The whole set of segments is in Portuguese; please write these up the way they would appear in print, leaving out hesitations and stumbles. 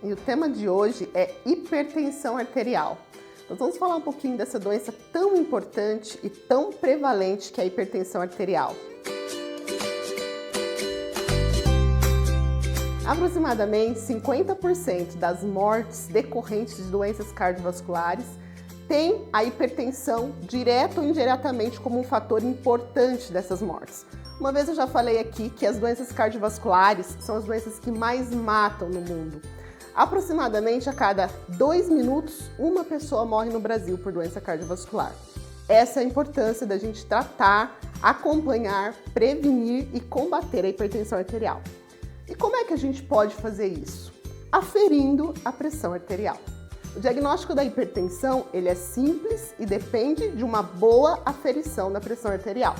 e o tema de hoje é hipertensão arterial. Nós vamos falar um pouquinho dessa doença tão importante e tão prevalente que é a hipertensão arterial. Aproximadamente 50% das mortes decorrentes de doenças cardiovasculares tem a hipertensão direta ou indiretamente como um fator importante dessas mortes. Uma vez eu já falei aqui que as doenças cardiovasculares são as doenças que mais matam no mundo. Aproximadamente a cada 2 minutos, uma pessoa morre no Brasil por doença cardiovascular. Essa é a importância da gente tratar, acompanhar, prevenir e combater a hipertensão arterial. E como é que a gente pode fazer isso? Aferindo a pressão arterial. O diagnóstico da hipertensão, ele é simples e depende de uma boa aferição da pressão arterial.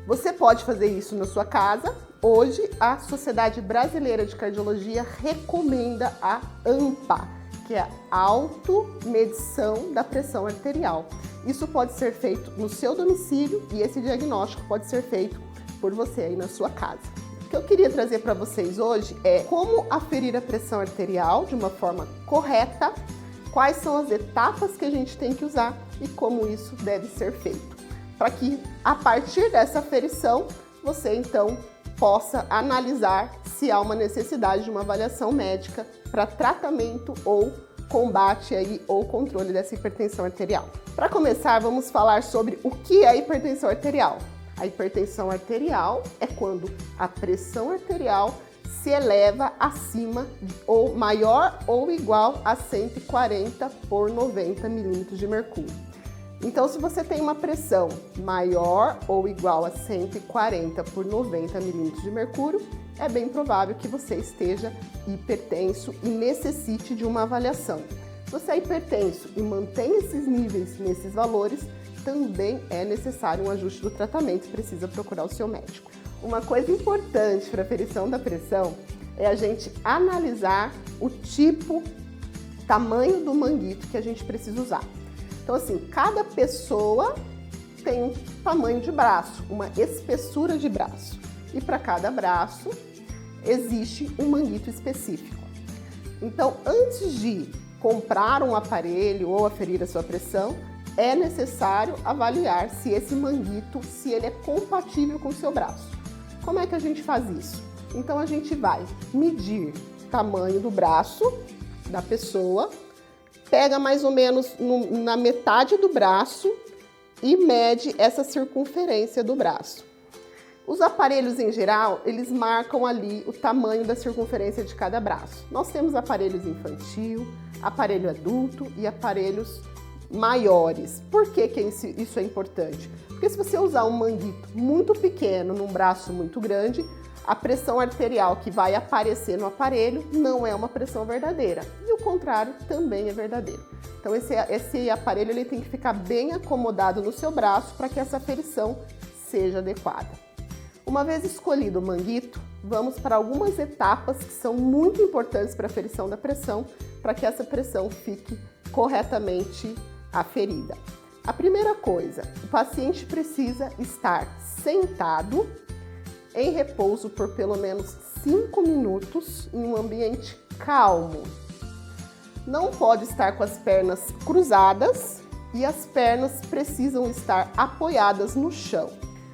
Você pode fazer isso na sua casa. Hoje, a Sociedade Brasileira de Cardiologia recomenda a AMPA, que é a automedição da pressão arterial. Isso pode ser feito no seu domicílio e esse diagnóstico pode ser feito por você aí na sua casa. O que eu queria trazer para vocês hoje é como aferir a pressão arterial de uma forma correta, quais são as etapas que a gente tem que usar e como isso deve ser feito. Para que, a partir dessa aferição, você então possa analisar se há uma necessidade de uma avaliação médica para tratamento ou combate aí, ou controle dessa hipertensão arterial. Para começar, vamos falar sobre o que é hipertensão arterial. A hipertensão arterial é quando a pressão arterial se eleva acima ou maior ou igual a 140 por 90 milímetros de mercúrio. Então, se você tem uma pressão maior ou igual a 140 por 90 milímetros de mercúrio, é bem provável que você esteja hipertenso e necessite de uma avaliação. Se você é hipertenso e mantém esses níveis nesses valores, também é necessário um ajuste do tratamento e precisa procurar o seu médico. Uma coisa importante para a aferição da pressão é a gente analisar o tipo, tamanho do manguito que a gente precisa usar. Então, assim, cada pessoa tem um tamanho de braço, uma espessura de braço. E para cada braço existe um manguito específico. Então, antes de comprar um aparelho ou aferir a sua pressão, é necessário avaliar se esse manguito, se ele é compatível com o seu braço. Como é que a gente faz isso? Então, a gente vai medir o tamanho do braço da pessoa, pega mais ou menos na metade do braço e mede essa circunferência do braço. Os aparelhos em geral, eles marcam ali o tamanho da circunferência de cada braço. Nós temos aparelhos infantil, aparelho adulto e aparelhos maiores. Por que isso é importante? Porque se você usar um manguito muito pequeno num braço muito grande, a pressão arterial que vai aparecer no aparelho não é uma pressão verdadeira. E o contrário também é verdadeiro. Então esse aparelho ele tem que ficar bem acomodado no seu braço para que essa aferição seja adequada. Uma vez escolhido o manguito, vamos para algumas etapas que são muito importantes para a aferição da pressão, para que essa pressão fique corretamente aferida. A primeira coisa, o paciente precisa estar sentado em repouso por pelo menos 5 minutos em um ambiente calmo. Não pode estar com as pernas cruzadas e as pernas precisam estar apoiadas no chão.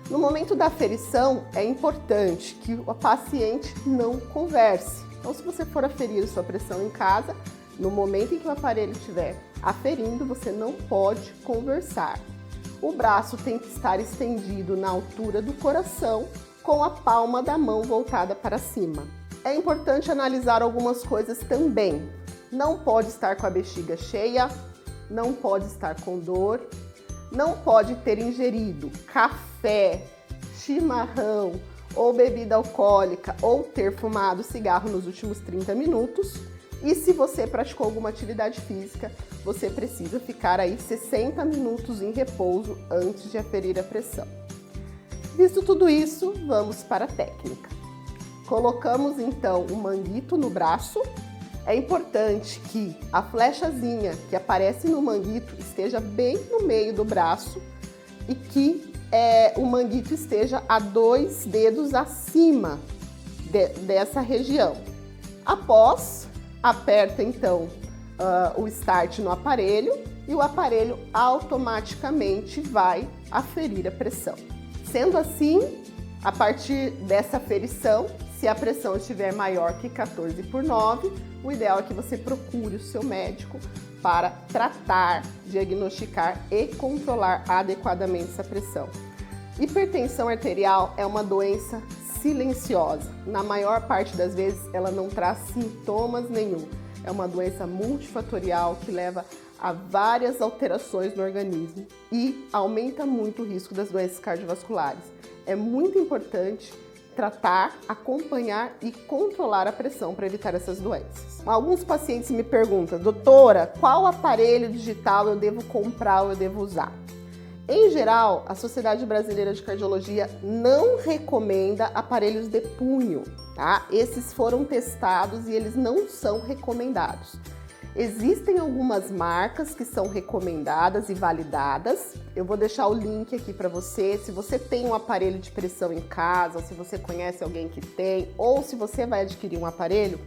No momento da aferição, é importante que o paciente não converse. Então, se você for aferir a sua pressão em casa, no momento em que o aparelho estiver aferindo, você não pode conversar. O braço tem que estar estendido na altura do coração, com a palma da mão voltada para cima. É importante analisar algumas coisas também. Não pode estar com a bexiga cheia, não pode estar com dor, não pode ter ingerido café, chimarrão ou bebida alcoólica ou ter fumado cigarro nos últimos 30 minutos. E se você praticou alguma atividade física, você precisa ficar aí 60 minutos em repouso antes de aferir a pressão. Visto tudo isso, vamos para a técnica. Colocamos então o manguito no braço. É importante que a flechazinha que aparece no manguito esteja bem no meio do braço e que o manguito esteja a 2 dedos acima dessa região. Após aperta então o start no aparelho e o aparelho automaticamente vai aferir a pressão. Sendo assim, a partir dessa aferição, se a pressão estiver maior que 14/9, o ideal é que você procure o seu médico para tratar, diagnosticar e controlar adequadamente essa pressão. Hipertensão arterial é uma doença silenciosa. Na maior parte das vezes, ela não traz sintomas nenhum. É uma doença multifatorial que leva a várias alterações no organismo e aumenta muito o risco das doenças cardiovasculares. É muito importante tratar, acompanhar e controlar a pressão para evitar essas doenças. Alguns pacientes me perguntam, doutora, qual aparelho digital eu devo comprar ou eu devo usar? Em geral, a Sociedade Brasileira de Cardiologia não recomenda aparelhos de punho, tá? Esses foram testados e eles não são recomendados. Existem algumas marcas que são recomendadas e validadas. Eu vou deixar o link aqui para você. Se você tem um aparelho de pressão em casa, ou se você conhece alguém que tem, ou se você vai adquirir um aparelho,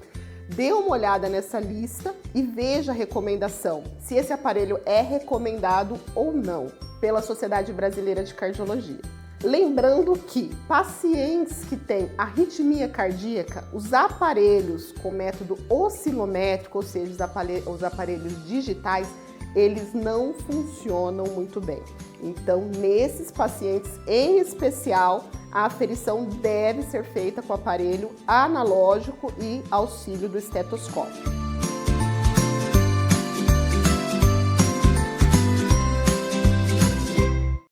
dê uma olhada nessa lista e veja a recomendação, se esse aparelho é recomendado ou não pela Sociedade Brasileira de Cardiologia. Lembrando que pacientes que têm arritmia cardíaca, os aparelhos com método oscilométrico, ou seja, os aparelhos digitais, eles não funcionam muito bem. Então, nesses pacientes em especial, a aferição deve ser feita com o aparelho analógico e auxílio do estetoscópio.